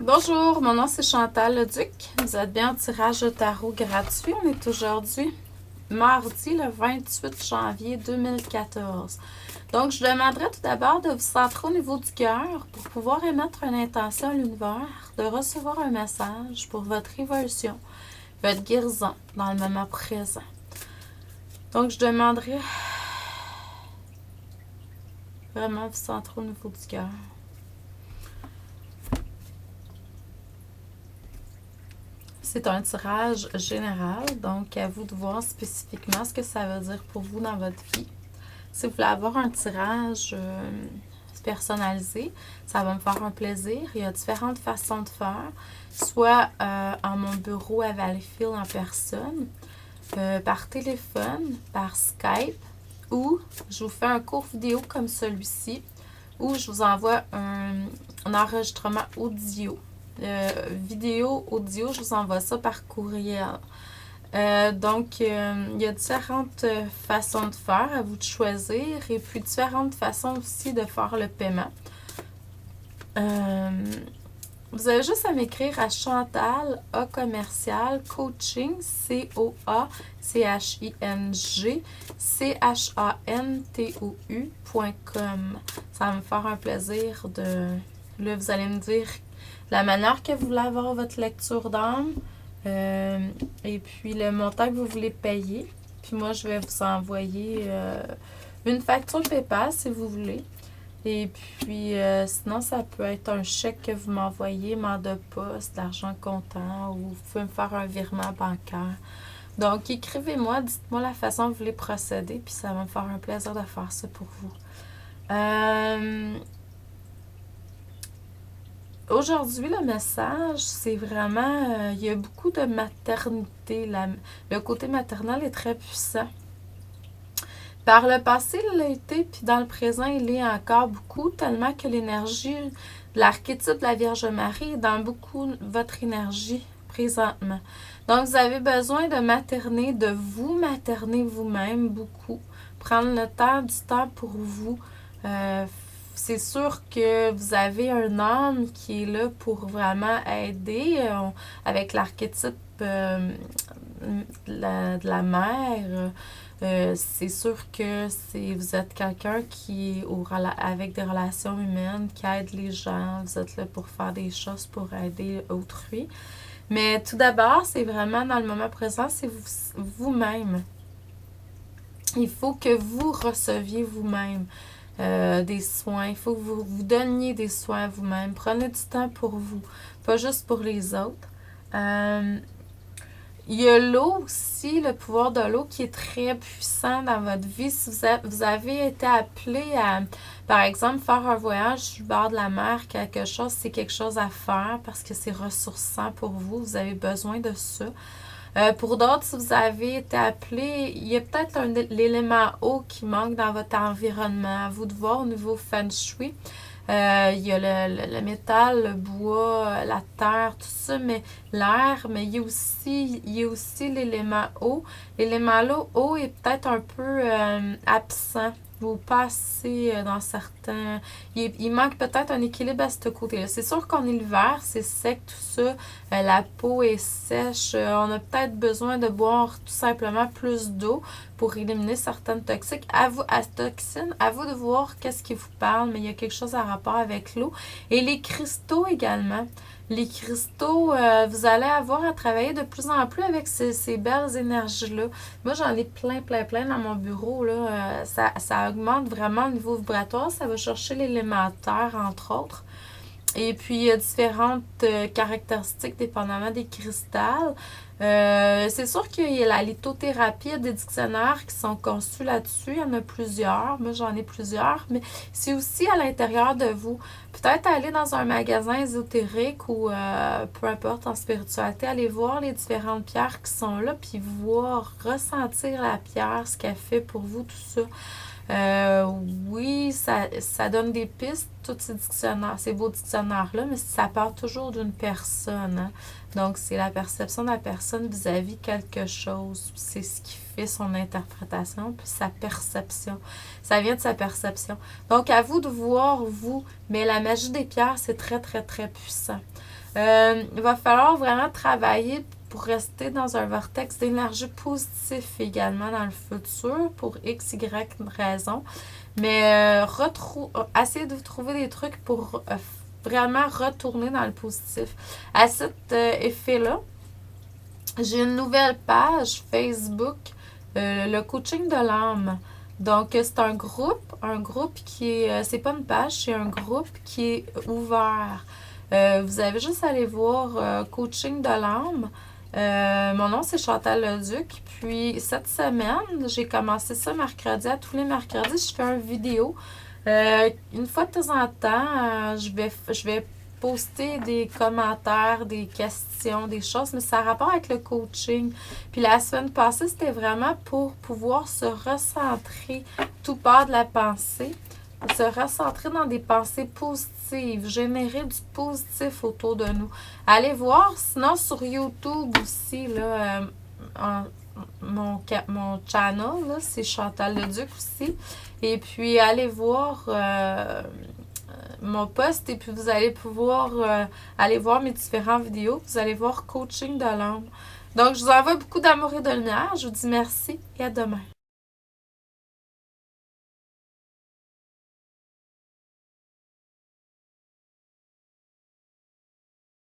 Bonjour, mon nom c'est Chantal Leduc. Vous êtes bien en tirage de tarot gratuit. On est aujourd'hui mardi le 28 janvier 2014. Donc, je demanderais tout d'abord de vous centrer au niveau du cœur pour pouvoir émettre une intention à l'univers, de recevoir un message pour votre évolution, votre guérison dans le moment présent. Donc, je demanderais vraiment de vous centrer au niveau du cœur. C'est un tirage général, donc à vous de voir spécifiquement ce que ça veut dire pour vous dans votre vie. Si vous voulez avoir un tirage personnalisé, ça va me faire un plaisir. Il y a différentes façons de faire, soit en mon bureau à Valleyfield en personne, par téléphone, par Skype, ou je vous fais un court vidéo comme celui-ci, où je vous envoie un enregistrement audio. Vidéo, audio, je vous envoie ça par courriel. Donc, il y a différentes façons de faire, à vous de choisir, et puis différentes façons aussi de faire le paiement. Vous avez juste à m'écrire à Chantal, A commercial, coaching, C-O-A-C-H-I-N-G, C-H-A-N-T-O-U.com. Ça va me faire un plaisir de... Là, vous allez me dire la manière que vous voulez avoir votre lecture d'âme, et puis le montant que vous voulez payer. Puis moi, je vais vous envoyer une facture PayPal si vous voulez. Et puis, sinon, ça peut être un chèque que vous m'envoyez, mandat de poste, l'argent comptant, ou vous pouvez me faire un virement bancaire. Donc, écrivez-moi, dites-moi la façon dont vous voulez procéder, puis ça va me faire un plaisir de faire ça pour vous. Aujourd'hui, le message, c'est vraiment, il y a beaucoup de maternité. Le côté maternel est très puissant. Par le passé, il l'a été, puis dans le présent, il l'est encore beaucoup, tellement que l'énergie de l'archétype de la Vierge Marie est dans beaucoup de votre énergie présentement. Donc, vous avez besoin de materner, de vous materner vous-même beaucoup. Prendre le temps, du temps pour vous. C'est sûr que vous avez un homme qui est là pour vraiment aider avec l'archétype de la mère. C'est sûr que vous êtes quelqu'un qui est avec des relations humaines, qui aide les gens. Vous êtes là pour faire des choses pour aider autrui. Mais tout d'abord, c'est vraiment dans le moment présent, c'est vous-même. Il faut que vous receviez vous-même des soins. Il faut que vous vous donniez des soins à vous-même. Prenez du temps pour vous, pas juste pour les autres. Il y a l'eau aussi, le pouvoir de l'eau qui est très puissant dans votre vie. Si vous avez été appelé à, par exemple, faire un voyage sur le bord de la mer, quelque chose, c'est quelque chose à faire parce que c'est ressourçant pour vous. Vous avez besoin de ça. Pour d'autres, si vous avez été appelé, il y a peut-être l'élément eau qui manque dans votre environnement. À vous de voir au niveau feng shui. Il y a le métal, le bois, la terre, tout ça, mais l'air, mais il y a aussi l'élément eau. L'élément eau est peut-être un peu absent ou pas assez dans certains... Il manque peut-être un équilibre à ce côté-là. C'est sûr qu'on est l'hiver, c'est sec, tout ça, la peau est sèche, on a peut-être besoin de boire tout simplement plus d'eau pour éliminer certaines toxiques. Toxines, à vous de voir qu'est-ce qui vous parle, mais il y a quelque chose à rapport avec l'eau. Et les cristaux également. Les cristaux, vous allez avoir à travailler de plus en plus avec ces belles énergies-là. Moi, j'en ai plein dans mon bureau. Là. Ça augmente vraiment le niveau vibratoire. Ça va chercher l'élémentaire, entre autres. Et puis, il y a différentes caractéristiques dépendamment des cristals. C'est sûr qu'il y a la lithothérapie, il y a des dictionnaires qui sont conçus là-dessus. Il y en a plusieurs. Moi, j'en ai plusieurs. Mais c'est aussi à l'intérieur de vous. Peut-être aller dans un magasin ésotérique ou peu importe en spiritualité, aller voir les différentes pierres qui sont là, puis voir, ressentir la pierre, ce qu'elle fait pour vous, tout ça. Oui, ça donne des pistes, tous ces dictionnaires, ces beaux dictionnaires-là, mais ça part toujours d'une personne. Hein? Donc, c'est la perception de la personne vis-à-vis quelque chose. C'est ce qui fait son interprétation, puis sa perception. Ça vient de sa perception. Donc, à vous de voir, vous, mais la magie des pierres, c'est très puissant. Il va falloir vraiment travailler pour rester dans un vortex d'énergie positive également dans le futur pour X, Y raison. Mais essayez de trouver des trucs pour vraiment retourner dans le positif. À cet effet-là, j'ai une nouvelle page Facebook, le coaching de l'âme. Donc, c'est un groupe qui est, c'est pas une page, c'est un groupe qui est ouvert. Vous avez juste à aller voir coaching de l'âme. Mon nom, c'est Chantal Leduc. Puis, cette semaine, j'ai commencé ça mercredi. À tous les mercredis, je fais une vidéo. Une fois de temps en temps, je vais poster des commentaires, des questions, des choses, mais ça a rapport avec le coaching. Puis la semaine passée, c'était vraiment pour pouvoir se recentrer, tout part de la pensée, se recentrer dans des pensées positives, générer du positif autour de nous. Allez voir, sinon sur YouTube aussi, là, mon channel, là, c'est Chantal Leduc aussi. Et puis, allez voir mon post et puis vous allez pouvoir aller voir mes différentes vidéos. Vous allez voir coaching de l'âme. Donc, je vous envoie beaucoup d'amour et de lumière. Je vous dis merci et à demain.